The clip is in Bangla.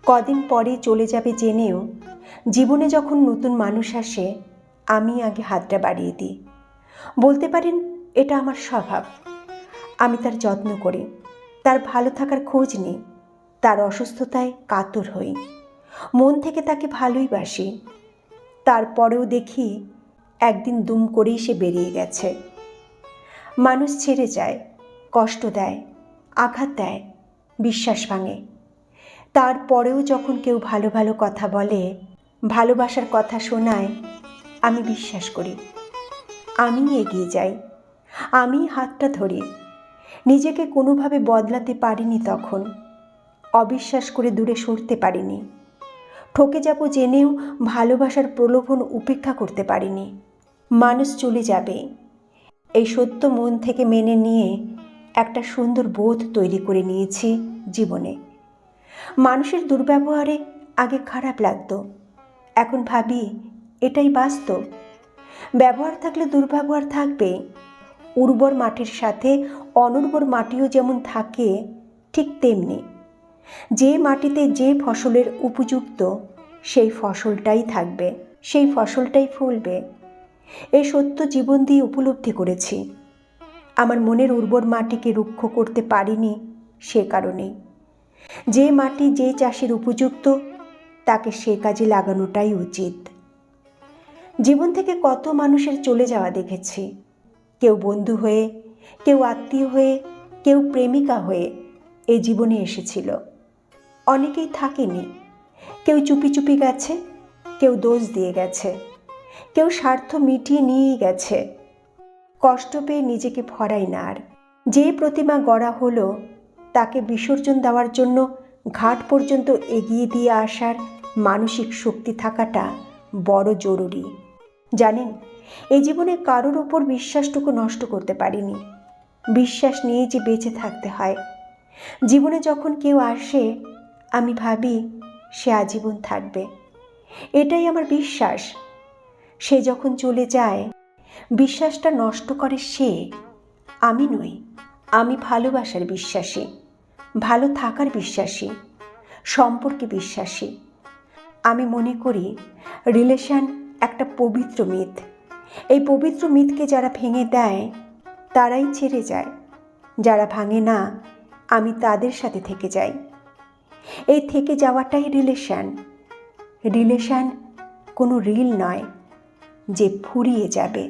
কদিন পরে চলে যাবে জেনেও জীবনে যখন নতুন মানুষ আসে আমি আগে হাতটা বাড়িয়ে দিই। বলতে পারেন এটা আমার স্বভাব। আমি তার যত্ন করি, তার ভালো থাকার খোঁজ নিই, তার অসুস্থতায় কাতর হই, মন থেকে তাকে ভালোই বাসি। তারপরেও দেখি একদিন দুম করেই সে বেরিয়ে গেছে। মানুষ ছেড়ে যায়, কষ্ট দেয়, আঘাত দেয়, বিশ্বাস ভাঙে। তারপরেও যখন কেউ ভালো ভালো কথা বলে, ভালোবাসার কথা শোনায়, আমি বিশ্বাস করি, আমি এগিয়ে যাই, আমি হাতটা ধরি। নিজেকে কোনোভাবে বদলাতে পারিনি তখন, অবিশ্বাস করে দূরে সরতে পারিনি, ঠকে যাব জেনেও ভালোবাসার প্রলোভন উপেক্ষা করতে পারিনি। মানুষ চলে যাবে এই সত্য মন থেকে মেনে নিয়ে একটা সুন্দর বোধ তৈরি করে নিয়েছি জীবনে। মানুষের দুর্ব্যবহারে আগে খারাপ লাগতো, এখন ভাবি এটাই বাস্তব। ব্যবহার থাকলে দুর্ব্যবহার থাকবে। উর্বর মাটির সাথে অনুর্বর মাটিও যেমন থাকে, ঠিক তেমনি যে মাটিতে যে ফসলের উপযুক্ত সেই ফসলটাই থাকবে, সেই ফসলটাই ফলবে। এই সত্য জীবন দিয়ে উপলব্ধি করেছি। আমার মনের উর্বর মাটিকে রুক্ষ করতে পারিনি সে কারণেই। যে মাটি যে চাষের উপযুক্ত তাকে সে কাজে লাগানোটাই উচিত। জীবন থেকে কত মানুষের চলে যাওয়া দেখেছি, কেউ বন্ধু হয়ে, কেউ আত্মীয় হয়ে, কেউ প্রেমিকা হয়ে এই জীবনে এসেছিল। অনেকেই থাকেনি, কেউ চুপি চুপি গেছে, কেউ দোষ দিয়ে গেছে, কেউ স্বার্থ মিটিয়ে নিয়েই গেছে। কষ্ট পেয়ে নিজেকে ভরাই না আর। যে প্রতিমা গড়া হলো তাকে বিসর্জন দেওয়ার জন্য ঘাট পর্যন্ত এগিয়ে দিয়ে আসার মানসিক শক্তি থাকাটা বড় জরুরি। জানেন, এই জীবনে কারোর ওপর বিশ্বাসটুকু নষ্ট করতে পারিনি। বিশ্বাস নিয়ে যে বেঁচে থাকতে হয়। জীবনে যখন কেউ আসে আমি ভাবি সে আজীবন থাকবে, এটাই আমার বিশ্বাস। সে যখন চলে যায় বিশ্বাসটা নষ্ট করে সে, আমি নই। আমি ভালোবাসার বিশ্বাসী, ভালো থাকার বিশ্বাসী, সম্পর্কে বিশ্বাসী। আমি মনে করি রিলেশন একটা পবিত্র মিথ। এই পবিত্র মিথকে যারা ভেঙে দেয় তারাই ছেড়ে যায়, যারা ভাঙে না আমি তাদের সাথে থেকে যাই। এই থেকে যাওয়াটাই রিলেশন। রিলেশন কোনো রিল নয় যে ফুরিয়ে যাবে।